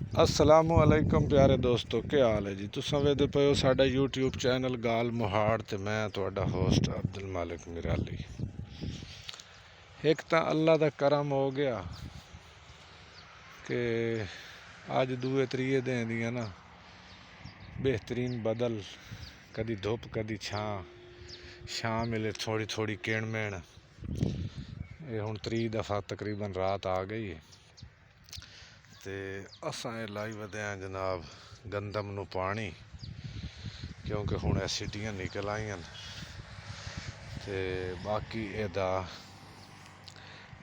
असलामुअलैकुम प्यारे दोस्तों, क्या हाल है जी। तुसां वेखदे पे हो साडा यूट्यूब चैनल गाल मोहाड़ ते मैं तुहाडा होस्ट अब्दुल मालिक मिराली। एक तो अल्लाह दा करम हो गया कि अज दूए त्रीए दिन दियां ना बेहतरीन बदल, कदी धुप कदी छां मिले थोड़ी थोड़ी किणमिण। ये हुण 3 दफ़ा तकरीबन रात आ गई है ते असां लाई वधे हैं जनाब गंदम नू पानी, क्योंकि हुण सीटियां निकल आईयां ते बाकी एदा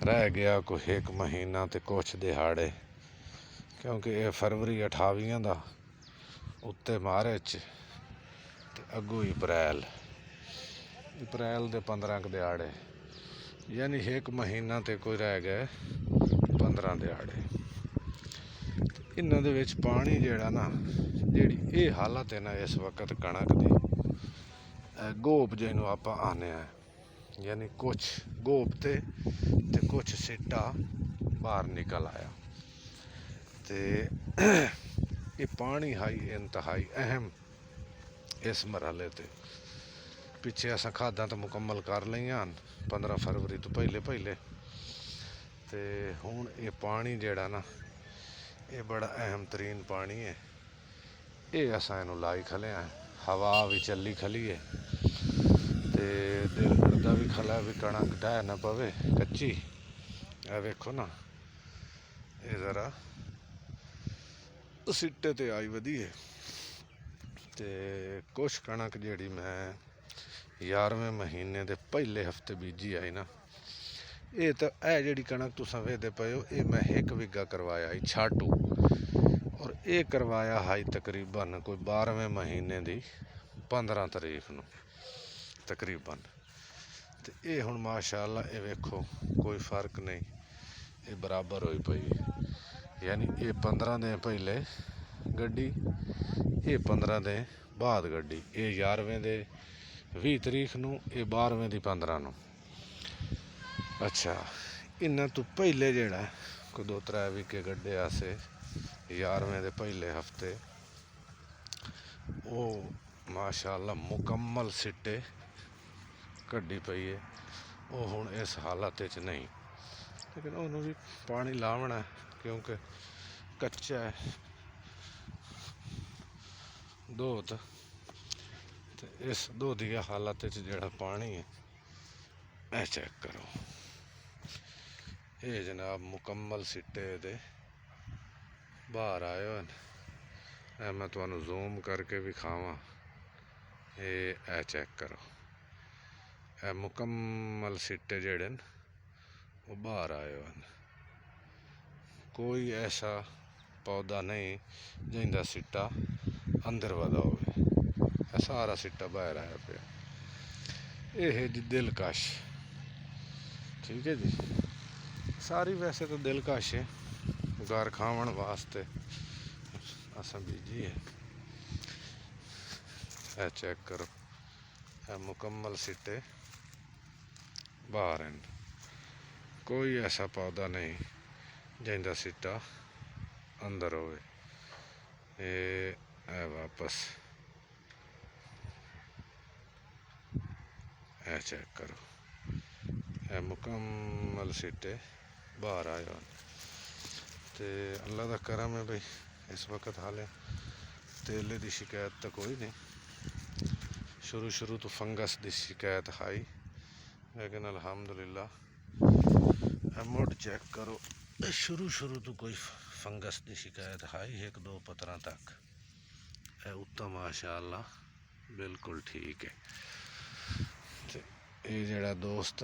रह गया कोई 1 महीना ते कुछ दिहाड़े, क्योंकि ये फरवरी 28 दा उत्ते मार्च ते अगू अप्रैल दे 15 दिहाड़े, यानी 1 महीना ते कोई रह गए 15 दिहाड़े। इन्हां दे विच पानी जेड़ा ना, जेड़ी ये हालत है ना इस वक्त कणक दी, गोप जिन्हों आप आने हैं, यानी कुछ गोप ते कुछ सिट्टा बाहर निकल आया ते ये पानी हाई इंतहाई अहम इस मरहले ते पिछे असां खादा तो मुकम्मल कर लियां 15 फरवरी तो पहले ते हुण ये पानी जेड़ा ना ये बड़ा अहम तरीन पानी है। ये असां इनू लाई खले हैं, हवा भी चली खली है ते दिल करदा भी खला भी कणक ढह न पवे कच्ची। ए वेखो ना, ये जरा सिट्टे ते आई वधी है ते कुछ कणक जेड़ी मैं 11वें महीने दे पहले हफ्ते बीजी आई ना, ये तो जी कणक तुसां वेखदे पे हो, ये मैं 1 बीघा करवाया ही छाटू, और ये करवाया हाई तकरीबन कोई 12वें महीने दी 15 तारीख नू तकरीबन। तो ये हुण माशाअल्लाह ये वेखो कोई फर्क नहीं, ये बराबर होई पई, यानी ये 15 दिन पहले गड्डी, ये 15 दिन बाद गड्डी, ये 11वें दे 20 तारीख नू, ये 12वें दी 15 नू। अच्छा, इन्हां तो पहले जेड़ा कोई 2-3 वीके गड्डे आसे 11वें दे पहले हफ्ते, वो माशाअल्लाह मुकम्मल सिट्टे कड्डी पई है। वो हुण इस हालत च नहीं, लेकिन उन्होंने भी पानी लावना क्योंकि कच्चा है दोध, तो इस दोधिया हालत च जेड़ा पानी है ए चेक करो। ये जनाब मुकम्मल सिट्टे दे बाहर आए हो, मैं तुहानू जूम करके विखावां, ये चेक करो, ए मुकम्मल सिट्टे जेड़े न वो बाहर आए हो। कोई ऐसा पौधा नहीं जिंदा सिट्टा अंदर वधा हो, सारा सिट्टा बाहर आया पे। ये है जी दिलकश, ठीक है जी, सारी वैसे तो दिलकश है, घर खावन वास्ते असां बीजी है। ए चेक करो, ए मुकम्मल सिट्टे बाहर हैं, कोई ऐसा पौधा नहीं जिंदा सिट्टा अंदर होवे। ये वापस ए चेक करो, ए मुकम्मल सिट्टे बाहर आए हो। तो अल्लाह का करम है भाई, इस वक्त हाले तेले की शिकायत तो कोई नहीं, शुरू तो फंगस की शिकायत आई, लेकिन अल्हम्दुलिल्लाह मुड़ चेक करो, शुरू तो कोई फंगस की शिकायत आई 1-2 पत्तरां तक, उत्तम माशाअल्लाह बिल्कुल ठीक है। ये जेड़ा दोस्त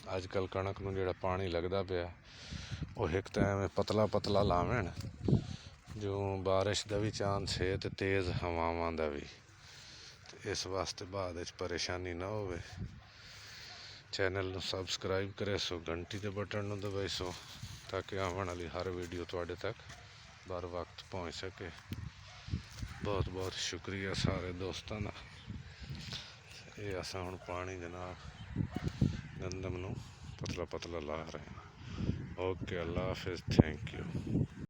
अजकल कणक नू जेड़ा पानी लगदा पिया, वो एक तो एवें पतला लावें जो बारिश का भी चांस है तो तेज़ हवावां का भी, इस वास्ते बाद परेशानी ना हो। चैनल नू सबसक्राइब करे सो, घंटी के बटन नू दबाई सो, ताकि आने वाली हर वीडियो तुहाडे तक बर वक्त पहुँच सके। बहुत बहुत शुक्रिया सारे दोस्तों का। ये असां हुण पानी जनाब गंदम नू पतला ला रहे हैं। ओके, अल्लाह हाफिज़, थैंक यू।